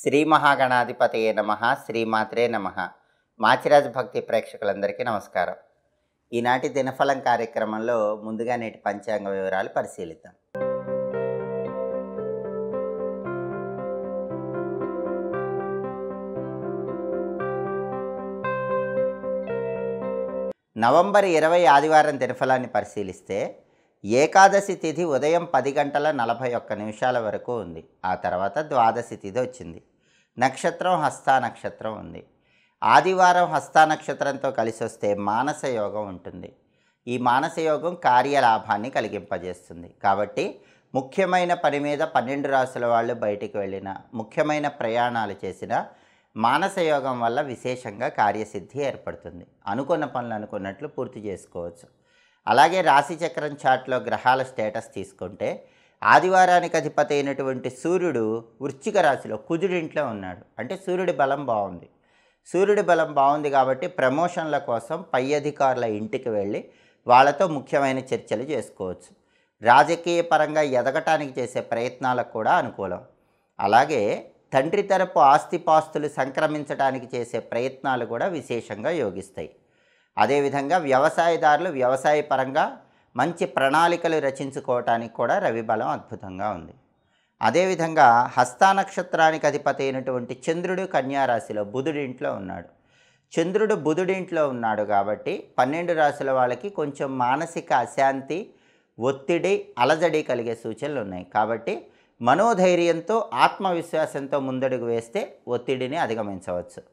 శ్రీ మహాగణాధిపతయే నమః. శ్రీమాత్రే నమః. మాచిరాజు భక్తి ప్రేక్షకులందరికీ నమస్కారం. ఈనాటి దినఫలం కార్యక్రమంలో ముందుగా నేటి పంచాంగ వివరాలు పరిశీలిద్దాం. నవంబర్ 20 ఆదివారం దినఫలాన్ని పరిశీలిస్తే ఏకాదశి తిథి ఉదయం 10:41 వరకు ఉంది. ఆ తర్వాత ద్వాదశి తిథి వచ్చింది. నక్షత్రం హస్తా నక్షత్రం ఉంది. ఆదివారం హస్తా నక్షత్రంతో కలిసి వస్తే మానస యోగం ఉంటుంది. ఈ మానస యోగం కార్యలాభాన్ని కలిగింపజేస్తుంది. కాబట్టి ముఖ్యమైన పని మీద 12 రాసుల వాళ్ళు బయటికి వెళ్ళిన, ముఖ్యమైన ప్రయాణాలు చేసిన మానస యోగం వల్ల విశేషంగా కార్యసిద్ధి ఏర్పడుతుంది. అనుకున్న పనులు అనుకున్నట్లు పూర్తి చేసుకోవచ్చు. అలాగే రాశిచక్రం చార్ట్లో గ్రహాల స్టేటస్ తీసుకుంటే ఆదివారానికి అధిపతి అయినటువంటి సూర్యుడు వృశ్చిక రాశిలో కుజుడింట్లో ఉన్నాడు. అంటే సూర్యుడి బలం బాగుంది. సూర్యుడి బలం బాగుంది కాబట్టి ప్రమోషన్ల కోసం పై అధికారుల ఇంటికి వెళ్ళి వాళ్ళతో ముఖ్యమైన చర్చలు చేసుకోవచ్చు. రాజకీయ పరంగా ఎదగటానికి చేసే ప్రయత్నాలకు కూడా అనుకూలం. అలాగే తండ్రి తరపు ఆస్తిపాస్తులు సంక్రమించడానికి చేసే ప్రయత్నాలు కూడా విశేషంగా యోగిస్తాయి. అదేవిధంగా వ్యవసాయదారులు వ్యవసాయ పరంగా మంచి ప్రణాళికలు రచించుకోవటానికి కూడా రవి బలం అద్భుతంగా ఉంది. అదేవిధంగా హస్తా నక్షత్రానికి అధిపతి అయినటువంటి చంద్రుడు కన్యారాశిలో బుధుడింట్లో ఉన్నాడు. చంద్రుడు బుధుడింట్లో ఉన్నాడు కాబట్టి 12 రాశుల వాళ్ళకి కొంచెం మానసిక అశాంతి, ఒత్తిడి, అలజడి కలిగే సూచనలు ఉన్నాయి. కాబట్టి మనోధైర్యంతో ఆత్మవిశ్వాసంతో ముందడుగు వేస్తే ఒత్తిడిని అధిగమించవచ్చు.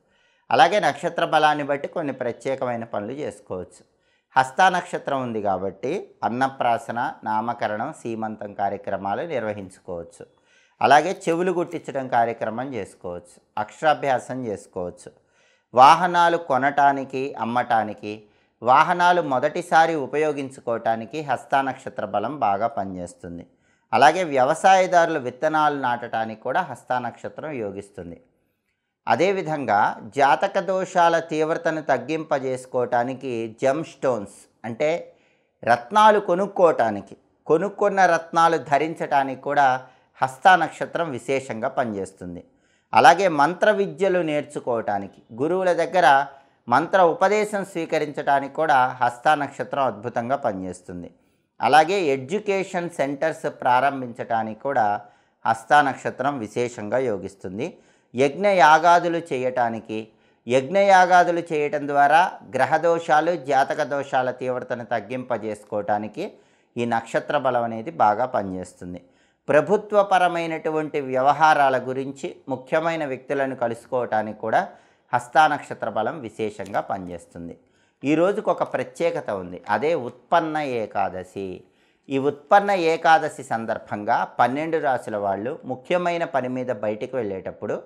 అలాగే నక్షత్ర బలాన్ని బట్టి కొన్ని ప్రత్యేకమైన పనులు చేసుకోవచ్చు. హస్తా నక్షత్రం ఉంది కాబట్టి అన్నప్రాసన, నామకరణం, సీమంతం కార్యక్రమాలు నిర్వహించుకోవచ్చు. అలాగే చెవులు గుట్టించడం కార్యక్రమం చేసుకోవచ్చు. అక్షరాభ్యాసం చేసుకోవచ్చు. వాహనాలు కొనటానికి, అమ్మటానికి, వాహనాలు మొదటిసారి ఉపయోగించుకోవటానికి హస్తా నక్షత్ర బలం బాగా పనిచేస్తుంది. అలాగే వ్యవసాయదారులు విత్తనాలు నాటడానికి కూడా హస్తా నక్షత్రం యోగిస్తుంది. అదేవిధంగా జాతక దోషాల తీవ్రతను తగ్గింపజేసుకోవటానికి జెమ్ స్టోన్స్ అంటే రత్నాలు కొనుక్కోవటానికి, కొనుక్కున్న రత్నాలు ధరించడానికి కూడా హస్తా నక్షత్రం విశేషంగా పనిచేస్తుంది. అలాగే మంత్ర విద్యలు నేర్చుకోవటానికి, గురువుల దగ్గర మంత్ర ఉపదేశం స్వీకరించడానికి కూడా హస్తా నక్షత్రం అద్భుతంగా పనిచేస్తుంది. అలాగే ఎడ్యుకేషన్ సెంటర్స్ ప్రారంభించడానికి కూడా హస్తా నక్షత్రం విశేషంగా యోగిస్తుంది. యజ్ఞయాగాదులు చేయటానికి, యజ్ఞయాగాదులు చేయటం ద్వారా గ్రహదోషాలు, జాతక దోషాల తీవ్రతను తగ్గింపజేసుకోవటానికి ఈ నక్షత్ర బలం అనేది బాగా పనిచేస్తుంది. ప్రభుత్వపరమైనటువంటి వ్యవహారాల గురించి ముఖ్యమైన వ్యక్తులను కలుసుకోవటానికి కూడా హస్తా నక్షత్ర బలం విశేషంగా పనిచేస్తుంది. ఈ రోజుకు ఒక ప్రత్యేకత ఉంది. అదే ఉత్పన్న ఏకాదశి. ఈ ఉత్పన్న ఏకాదశి సందర్భంగా 12 రాశుల వాళ్ళు ముఖ్యమైన పని మీద బయటికి వెళ్ళేటప్పుడు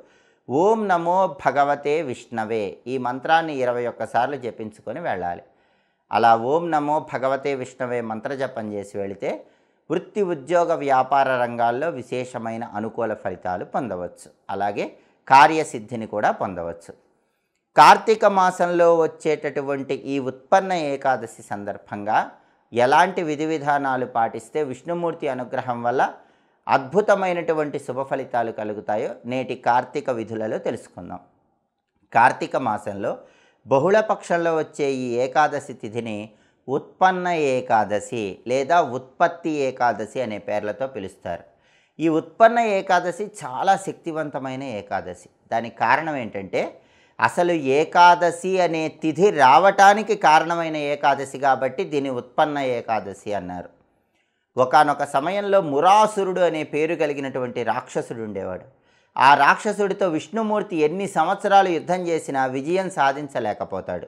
ఓం నమో భగవతే విష్ణవే ఈ మంత్రాన్ని 21 సార్లు జపించుకొని వెళ్ళాలి. అలా ఓం నమో భగవతే విష్ణవే మంత్రజపం చేసి వెళితే వృత్తి, ఉద్యోగ, వ్యాపార రంగాల్లో విశేషమైన అనుకూల ఫలితాలు పొందవచ్చు. అలాగే కార్యసిద్ధిని కూడా పొందవచ్చు. కార్తీక మాసంలో వచ్చేటటువంటి ఈ ఉత్పన్న ఏకాదశి సందర్భంగా ఎలాంటి విధి విధానాలు పాటిస్తే విష్ణుమూర్తి అనుగ్రహం వల్ల అద్భుతమైనటువంటి శుభ ఫలితాలు కలుగుతాయో నేటి కార్తీక విధులలో తెలుసుకుందాం. కార్తీక మాసంలో బహుళపక్షంలో వచ్చే ఈ ఏకాదశి తిథిని ఉత్పన్న ఏకాదశి లేదా ఉత్పత్తి ఏకాదశి అనే పేర్లతో పిలుస్తారు. ఈ ఉత్పన్న ఏకాదశి చాలా శక్తివంతమైన ఏకాదశి. దానికి కారణం ఏంటంటే అసలు ఏకాదశి అనే తిథి రావటానికి కారణమైన ఏకాదశి కాబట్టి దీన్ని ఉత్పన్న ఏకాదశి అన్నారు. ఒకానొక సమయంలో మురాసురుడు అనే పేరు కలిగినటువంటి రాక్షసుడు ఉండేవాడు. ఆ రాక్షసుడితో విష్ణుమూర్తి ఎన్ని సంవత్సరాలు యుద్ధం చేసినా విజయం సాధించలేకపోతాడు.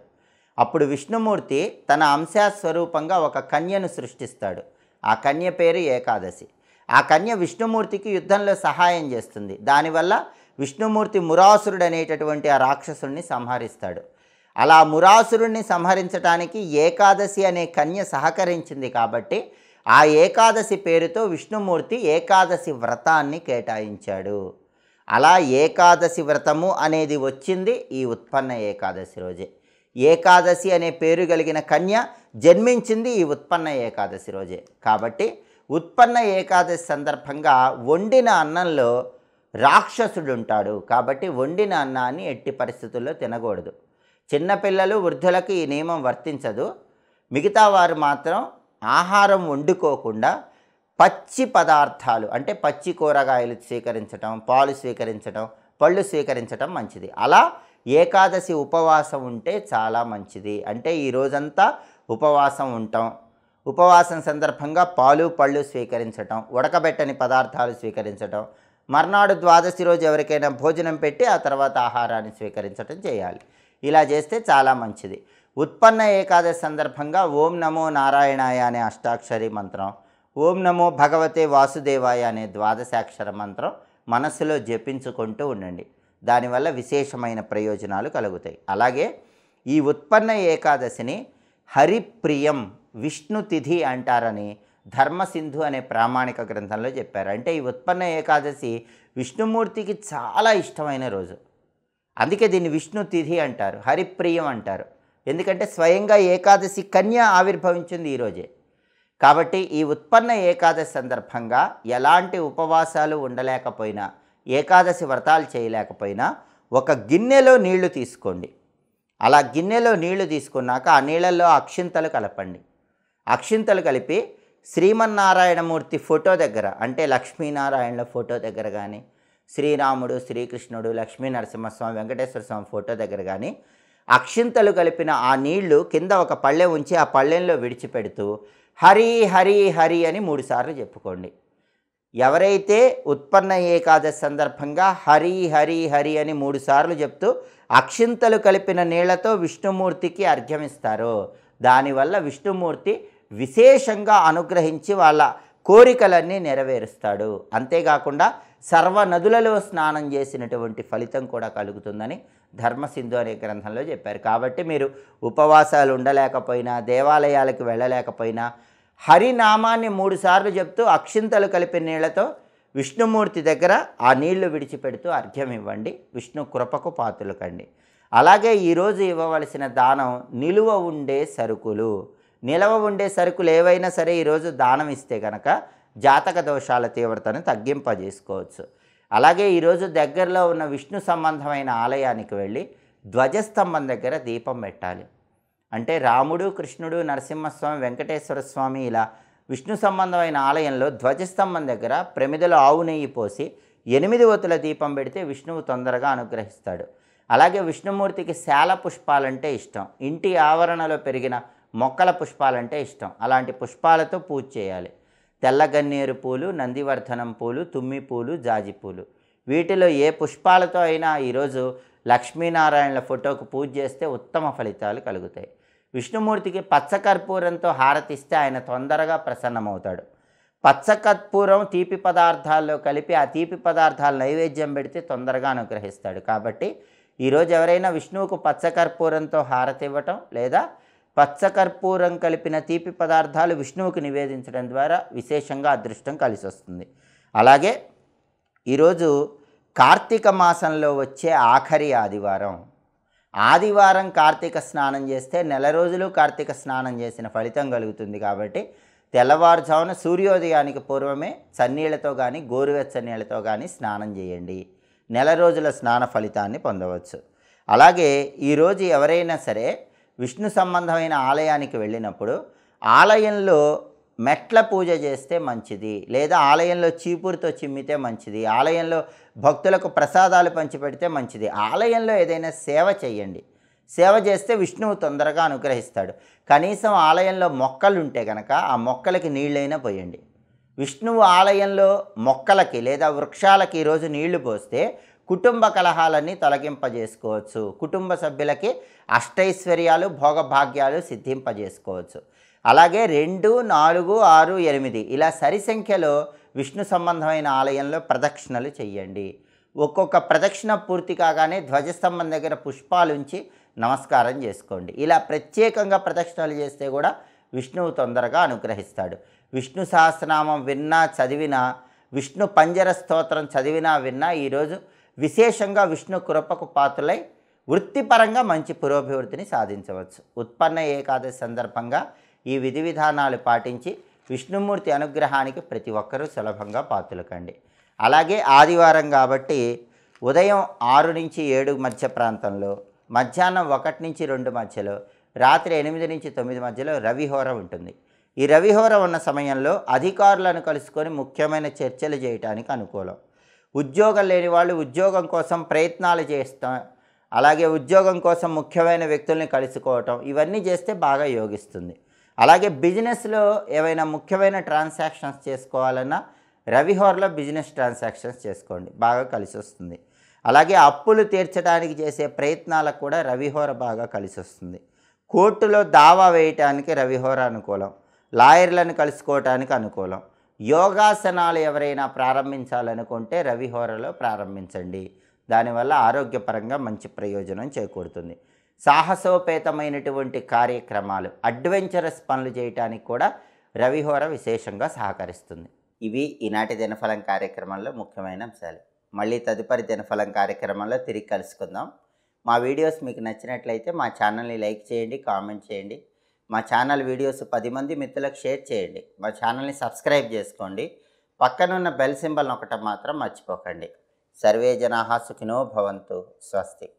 అప్పుడు విష్ణుమూర్తి తన అంశస్వరూపంగా ఒక కన్యను సృష్టిస్తాడు. ఆ కన్య పేరు ఏకాదశి. ఆ కన్య విష్ణుమూర్తికి యుద్ధంలో సహాయం చేస్తుంది. దానివల్ల విష్ణుమూర్తి మురాసురుడు అనేటటువంటి ఆ రాక్షసుడిని సంహరిస్తాడు. అలా మురాసురుడిని సంహరించడానికి ఏకాదశి అనే కన్య సహకరించింది కాబట్టి ఆ ఏకాదశి పేరుతో విష్ణుమూర్తి ఏకాదశి వ్రతాన్ని కేటాయించాడు. అలా ఏకాదశి వ్రతము అనేది వచ్చింది ఈ ఉత్పన్న ఏకాదశి రోజే. ఏకాదశి అనే పేరు కలిగిన కన్య జన్మించింది ఈ ఉత్పన్న ఏకాదశి రోజే. కాబట్టి ఉత్పన్న ఏకాదశి సందర్భంగా వండిన అన్నంలో రాక్షసుడు ఉంటాడు. కాబట్టి వండిన అన్నాన్ని ఎట్టి పరిస్థితుల్లో తినకూడదు. చిన్నపిల్లలు, వృద్ధులకు ఈ నియమం వర్తించదు. మిగతా వారు మాత్రం ఆహారం వండుకోకుండా పచ్చి పదార్థాలు అంటే పచ్చి కూరగాయలు స్వీకరించటం, పాలు స్వీకరించటం, పళ్ళు స్వీకరించటం మంచిది. అలా ఏకాదశి ఉపవాసం ఉంటే చాలా మంచిది. అంటే ఈ రోజంతా ఉపవాసం ఉంటాం. ఉపవాసం సందర్భంగా పాలు పళ్ళు స్వీకరించటం, ఉడకబెట్టని పదార్థాలు స్వీకరించటం, మర్నాడు ద్వాదశి రోజు ఎవరికైనా భోజనం పెట్టి ఆ తర్వాత ఆహారాన్ని స్వీకరించటం చేయాలి. ఇలా చేస్తే చాలా మంచిది. ఉత్పన్న ఏకాదశి సందర్భంగా ఓం నమో నారాయణాయ అనే అష్టాక్షరి మంత్రం, ఓం నమో భగవతే వాసుదేవాయ అనే ద్వాదశాక్షర మంత్రం మనస్సులో జపించుకుంటూ ఉండండి. దానివల్ల విశేషమైన ప్రయోజనాలు కలుగుతాయి. అలాగే ఈ ఉత్పన్న ఏకాదశిని హరిప్రియం విష్ణు తిథి అంటారని ధర్మసింధు అనే ప్రామాణిక గ్రంథంలో చెప్పారు. అంటే ఈ ఉత్పన్న ఏకాదశి విష్ణుమూర్తికి చాలా ఇష్టమైన రోజు. అందుకే దీన్ని విష్ణు తిథి అంటారు, హరిప్రియం అంటారు. ఎందుకంటే స్వయంగా ఏకాదశి కన్య ఆవిర్భవించింది ఈరోజే. కాబట్టి ఈ ఉత్పన్న ఏకాదశి సందర్భంగా ఎలాంటి ఉపవాసాలు ఉండలేకపోయినా, ఏకాదశి వ్రతాలు చేయలేకపోయినా ఒక గిన్నెలో నీళ్లు తీసుకోండి. అలా గిన్నెలో నీళ్లు తీసుకున్నాక ఆ నీళ్ళల్లో అక్షింతలు కలపండి. అక్షింతలు కలిపి శ్రీమన్నారాయణమూర్తి ఫోటో దగ్గర, అంటే లక్ష్మీనారాయణల ఫోటో దగ్గర కానీ, శ్రీరాముడు, శ్రీకృష్ణుడు, లక్ష్మీ నరసింహస్వామి, వెంకటేశ్వర స్వామి ఫోటో దగ్గర కానీ అక్షింతలు కలిపిన ఆ నీళ్లు కింద ఒక పళ్ళె ఉంచి ఆ పళ్ళెంలో విడిచిపెడుతూ హరి హరి హరి అని 3 సార్లు చెప్పుకోండి. ఎవరైతే ఉత్పన్న ఏకాదశి సందర్భంగా హరి హరి హరి అని 3 సార్లు చెప్తూ అక్షింతలు కలిపిన నీళ్లతో విష్ణుమూర్తికి అర్ఘ్యమిస్తారో దానివల్ల విష్ణుమూర్తి విశేషంగా అనుగ్రహించి వాళ్ళ కోరికలన్నీ నెరవేరుస్తాడు. అంతేకాకుండా సర్వ నదులలో స్నానం చేసినటువంటి ఫలితం కూడా కలుగుతుందని ధర్మసింధు అనే గ్రంథంలో చెప్పారు. కాబట్టి మీరు ఉపవాసాలు ఉండలేకపోయినా, దేవాలయాలకు వెళ్ళలేకపోయినా హరినామాన్ని 3 సార్లు చెప్తూ అక్షింతలు కలిపిన నీళ్లతో విష్ణుమూర్తి దగ్గర ఆ నీళ్లు విడిచిపెడుతూ అర్ఘ్యం ఇవ్వండి. విష్ణు కృపకు పాత్రలు కండి. అలాగే ఈరోజు ఇవ్వవలసిన దానం నిలువ ఉండే సరుకులు. నిలవ ఉండే సరుకులు ఏవైనా సరే ఈరోజు దానం ఇస్తే కనుక జాతక దోషాల తీవ్రతను తగ్గింపజేసుకోవచ్చు. అలాగే ఈరోజు దగ్గరలో ఉన్న విష్ణు సంబంధమైన ఆలయానికి వెళ్ళి ధ్వజస్తంభం దగ్గర దీపం పెట్టాలి. అంటే రాముడు, కృష్ణుడు, నరసింహస్వామి, వెంకటేశ్వర స్వామి ఇలా విష్ణు సంబంధమైన ఆలయంలో ధ్వజస్తంభం దగ్గర ప్రమిదలో ఆవు నెయ్యి పోసి 8 ఒత్తుల దీపం పెడితే విష్ణువు తొందరగా అనుగ్రహిస్తాడు. అలాగే విష్ణుమూర్తికి శాల పుష్పాలంటే ఇష్టం. ఇంటి ఆవరణలో పెరిగిన మొక్కల పుష్పాలంటే ఇష్టం. అలాంటి పుష్పాలతో పూజ చేయాలి. తెల్ల గన్నేరు పూలు, నందివర్ధనం పూలు, తుమ్మి పూలు, జాజి పూలు, వీటిలో ఏ పుష్పాలతో అయినా ఈరోజు లక్ష్మీనారాయణల ఫోటోకు పూజ చేస్తే ఉత్తమ ఫలితాలు కలుగుతాయి. విష్ణుమూర్తికి పచ్చకర్పూరంతో హారతిస్తే ఆయన తొందరగా ప్రసన్నమవుతాడు. పచ్చకర్పూరం తీపి పదార్థాల్లో కలిపి ఆ తీపి పదార్థాలు నైవేద్యం పెడితే తొందరగా అనుగ్రహిస్తాడు. కాబట్టి ఈరోజు ఎవరైనా విష్ణువుకు పచ్చకర్పూరంతో హారతి ఇవ్వటం లేదా పచ్చకర్పూరం కలిపిన తీపి పదార్థాలు విష్ణువుకు నివేదించడం ద్వారా విశేషంగా అదృష్టం కలిసి వస్తుంది. అలాగే ఈరోజు కార్తీక మాసంలో వచ్చే ఆఖరి ఆదివారం కార్తీక స్నానం చేస్తే నెల రోజులు కార్తీక స్నానం చేసిన ఫలితం కలుగుతుంది. కాబట్టి తెల్లవారుజామున సూర్యోదయానికి పూర్వమే చన్నీళ్లతో కానీ గోరువెచ్చని నీళ్ళతో కానీ స్నానం చేయండి. నెల రోజుల స్నాన ఫలితాన్ని పొందవచ్చు. అలాగే ఈరోజు ఎవరైనా సరే విష్ణు సంబంధమైన ఆలయానికి వెళ్ళినప్పుడు ఆలయంలో మెట్ల పూజ చేస్తే మంచిది, లేదా ఆలయంలో చీపురుతో చిమ్మితే మంచిది, ఆలయంలో భక్తులకు ప్రసాదాలు పంచిపెడితే మంచిది. ఆలయంలో ఏదైనా సేవ చేయండి. సేవ చేస్తే విష్ణువు తొందరగా అనుగ్రహిస్తాడు. కనీసం ఆలయంలో మొక్కలు ఉంటే కనుక ఆ మొక్కలకి నీళ్ళైనా పోయండి. విష్ణువు ఆలయంలో మొక్కలకి లేదా వృక్షాలకి ఈరోజు నీళ్లు పోస్తే కుటుంబ కలహాలన్నీ తొలగింపజేసుకోవచ్చు. కుటుంబ సభ్యులకి అష్టైశ్వర్యాలు, భోగభాగ్యాలు సిద్ధింపజేసుకోవచ్చు. అలాగే 2, 4, 6, 8 ఇలా సరి సంఖ్యలో విష్ణు సంబంధమైన ఆలయంలో ప్రదక్షిణలు చెయ్యండి. ఒక్కొక్క ప్రదక్షిణ పూర్తి కాగానే ధ్వజస్తంభం దగ్గర పుష్పాలు ఉంచి నమస్కారం చేసుకోండి. ఇలా ప్రత్యేకంగా ప్రదక్షిణలు చేస్తే కూడా విష్ణువు తొందరగా అనుగ్రహిస్తాడు. విష్ణు సహస్రనామం విన్నా చదివినా, విష్ణు పంజర స్తోత్రం చదివినా విన్నా ఈరోజు విశేషంగా విష్ణు కృపకు పాత్రులై వృత్తిపరంగా మంచి పురోభివృద్ధిని సాధించవచ్చు. ఉత్పన్న ఏకాదశి సందర్భంగా ఈ విధి విధానాలు పాటించి విష్ణుమూర్తి అనుగ్రహానికి ప్రతి ఒక్కరూ సులభంగా పాత్రులు కండి. అలాగే ఆదివారం కాబట్టి ఉదయం 6 నుంచి 7 మధ్య ప్రాంతంలో, మధ్యాహ్నం 1 నుంచి 2 మధ్యలో, రాత్రి 8 నుంచి 9 మధ్యలో రవిహోర ఉంటుంది. ఈ రవిహోర ఉన్న సమయంలో అధికారులను కలుసుకొని ముఖ్యమైన చర్చలు చేయటానికి అనుకూలం. ఉద్యోగం లేని వాళ్ళు ఉద్యోగం కోసం ప్రయత్నాలు చేస్తాం, అలాగే ఉద్యోగం కోసం ముఖ్యమైన వ్యక్తుల్ని కలుసుకోవటం, ఇవన్నీ చేస్తే బాగా యోగిస్తుంది. అలాగే బిజినెస్లో ఏవైనా ముఖ్యమైన ట్రాన్సాక్షన్స్ చేసుకోవాలన్నా రవిహోరలో బిజినెస్ ట్రాన్సాక్షన్స్ చేసుకోండి, బాగా కలిసి వస్తుంది. అలాగే అప్పులు తీర్చడానికి చేసే ప్రయత్నాలకు కూడా రవిహోర బాగా కలిసి వస్తుంది. కోర్టులో దావా వేయటానికి రవిహోర అనుకూలం. లాయర్లను కలుసుకోవటానికి అనుకూలం. యోగాసనాలు ఎవరైనా ప్రారంభించాలనుకుంటే రవిహోరలో ప్రారంభించండి, దానివల్ల ఆరోగ్యపరంగా మంచి ప్రయోజనం చేకూరుతుంది. సాహసోపేతమైనటువంటి కార్యక్రమాలు, అడ్వెంచరస్ పనులు చేయటానికి కూడా రవిహోర విశేషంగా సహకరిస్తుంది. ఇవి ఈనాటి దినఫలం కార్యక్రమంలో ముఖ్యమైన అంశాలు. మళ్ళీ తదుపరి దినఫలం కార్యక్రమంలో తిరిగి కలుసుకుందాం. మా వీడియోస్ మీకు నచ్చినట్లయితే మా ఛానల్ని లైక్ చేయండి, కామెంట్ చేయండి. మా ఛానల్ వీడియోస్ 10 మంది మిత్రులకు షేర్ చేయండి. మా ఛానల్ని సబ్స్క్రైబ్ చేసుకోండి. పక్కనున్న బెల్ సింబల్ నొక్కటం మాత్రం మర్చిపోకండి. సర్వే జనాః సుఖినో భవంతు. స్వస్తి.